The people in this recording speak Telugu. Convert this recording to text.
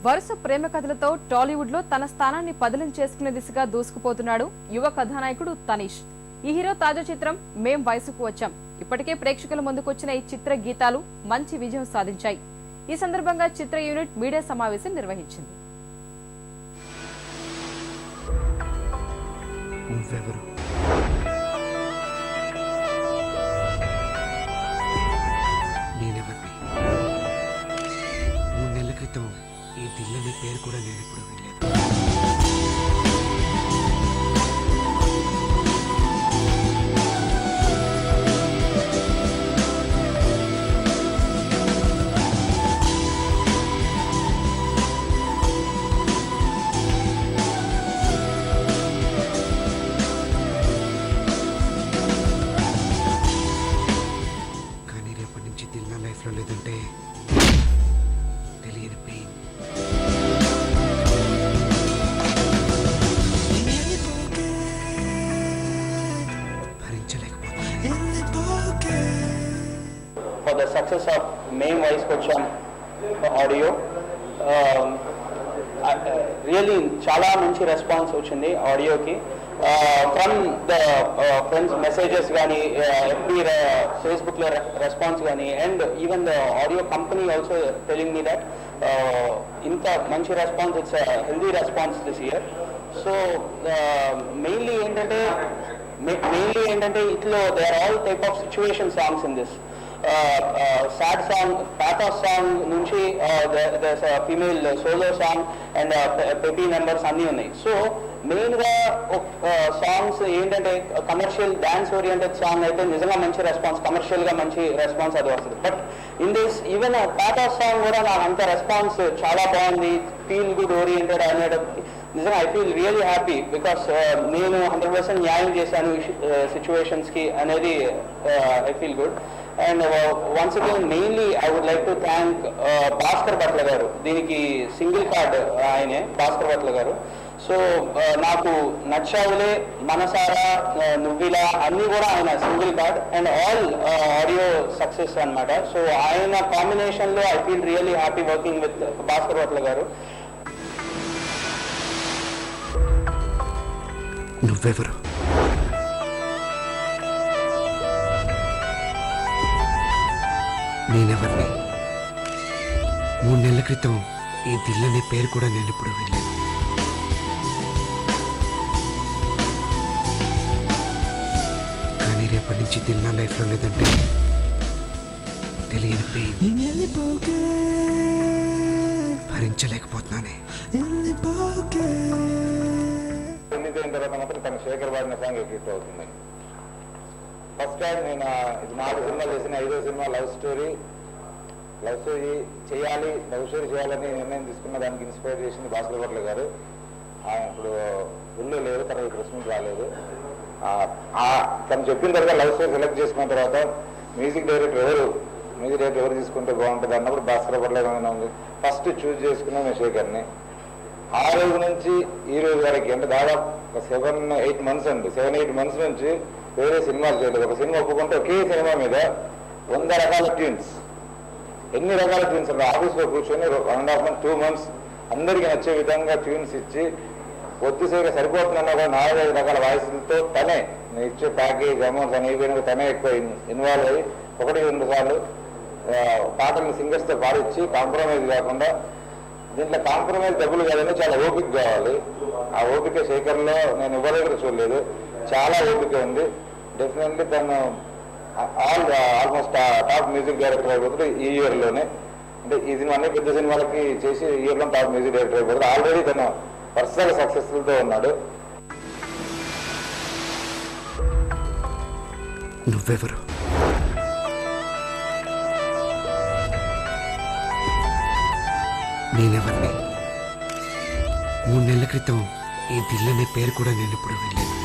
వరుస ప్రేమ కథలతో టాలీవుడ్ లో తన స్థానాన్ని పదిలం చేసుకునే దిశగా దూసుకుపోతున్నాడు యువ కథానాయకుడు తనీష్. ఈ హీరో తాజా చిత్రం మేం వయసుకు వచ్చాం ఇప్పటికే ప్రేక్షకుల ముందుకొచ్చిన ఈ చిత్ర గీతాలు మంచి విజయం సాధించాయి. ఈ సందర్భంగా చిత్ర యూనిట్ మీడియా సమావేశం నిర్వహించింది. ఈ దిల్లని పేరు కూడా నేను ఎప్పుడు వినలేదు. కానీ రేపటి నుంచి దిల్ నా లైఫ్లో లేదంటే తెలియని pain. For the success of Main Voice Coacham audio, really చాలా మంచి రెస్పాన్స్ వచ్చింది ఆడియోకి. ఫ్రమ్ ద ఫ్రెండ్స్ మెసేజెస్ కానీ ఎఫ్బీ ఫేస్బుక్లో రెస్పాన్స్ కానీ and even the audio company also telling me that ఇంత మంచి response, it's healthy response this year. So mainly ఏంటంటే ఇట్లో they are all type of situation songs in this. Sad song, pathos song నుంచి female solo song and peppy numbers అన్నీ ఉన్నాయి. సో మెయిన్గా సాంగ్స్ ఏంటంటే కమర్షియల్ డాన్స్ ఓరియంటెడ్ సాంగ్ అయితే నిజంగా మంచి రెస్పాన్స్, కమర్షియల్గా మంచి రెస్పాన్స్ అది వస్తుంది. But in this even pathos song కూడా నాకు అంత రెస్పాన్స్ చాలా బాగుంది, ఫీల్ గుడ్ ఓరియంటెడ్ అనేది నిజంగా I feel really happy because నేను 100% న్యాయం చేశాను సిచ్యువేషన్స్కి అనేది I feel good. And once again mainly I would like to thank Bhaskar Bhatla garu. దీనికి సింగిల్ కార్డ్ ఆయనే, భాస్కర్ భట్ల గారు. సో నాకు నచ్చావులే, మనసారా, నువ్విలా అన్నీ కూడా ఆయన single card and all audio success అనమాట. సో ఆయన కాంబినేషన్లో I feel really happy working with Bhaskar Bhatla గారు. నువ్వెవరు? నేనెవరిని? 3 నెలల క్రితం ఈ దిల్లనే పేరు కూడా నేను ఇప్పుడు వినలేదు. కానీ రేపటి నుంచి దిల్ నా లైఫ్లో లేదంటే తెలియని పెయిన్ భరించలేకపోతున్నానే. తర్వాత మాత్రం తన శేఖర్ వాడిన సాంగ్ హిట్ అవుతుంది. ఫస్ట్ టైం నేను ఇది 4 సినిమాలు చేసిన 5వ సినిమా లవ్ స్టోరీ చేయాలి, చేయాలని నిర్ణయం తీసుకున్న దానికి ఇన్స్పైర్ చేసింది భాస్కర్ భట్ల గారు. ఇప్పుడు ఊళ్ళో లేదు, తర్వాత ప్రెస్మెంట్ రాలేదు. తను చెప్పిన తర్వాత లవ్ స్టోరీ సెలెక్ట్ చేసుకున్న తర్వాత మ్యూజిక్ డైరెక్టర్ ఎవరు తీసుకుంటే బాగుంటుంది అన్నప్పుడు భాస్కర్ భట్ల ఉంది. ఫస్ట్ చూజ్ చేసుకున్నాం నేను శేఖర్ని. ఆ రోజు నుంచి ఈ రోజు వరకు అంటే దాదాపు 7-8 మంత్స్ అండి. 7-8 మంత్స్ నుంచి వేరే సినిమాలు చేయలేదు. ఒక సినిమా ఒప్పుకుంటే ఒకే సినిమా మీద 100 రకాల ట్యూన్స్, ఎన్ని రకాల ట్యూన్స్ అంటే ఆఫీస్లో కూర్చొని 1.5 months 2 months అందరికీ నచ్చే విధంగా ట్యూన్స్ ఇచ్చి కొద్దిసేపు సరిపోతుందన్నా కూడా 4-5 రకాల వాయిస్లతో తనే నేను ఇచ్చే ప్యాకేజ్ అమౌంట్స్ అని అయిపోయినా తనే ఎక్కువ ఇన్వాల్వ్ అయ్యి 1-2 సార్లు పాటలను సింగర్స్తో పాడిచ్చి కాంప్రమైజ్ కాకుండా. దీంట్లో కాంప్రమైజ్ డబ్బులు కాదని చాలా ఓపిక కావాలి. ఆ ఓపిక శేఖర్లో నేను ఇవ్వలేక చూడలేదు, చాలా ఓపిక ఉంది. డెఫినెట్లీ తను ఆల్మోస్ట్ టాప్ మ్యూజిక్ డైరెక్టర్ అయిపోతుంది ఈ ఇయర్లోనే. అంటే ఈ సినిమా అన్ని పెద్ద సినిమాలకి చేసి ఈ ఇయర్లో టాప్ మ్యూజిక్ డైరెక్టర్ అయిపోతుంది. ఆల్రెడీ తను పర్సనల్ సక్సెస్ఫుల్తో ఉన్నాడు. నువ్వెవరు? నేనెవరిని? 3 నెలల క్రితం ఈ దిల్లనే పేరు కూడా నేను ఇప్పుడు వినలేదు.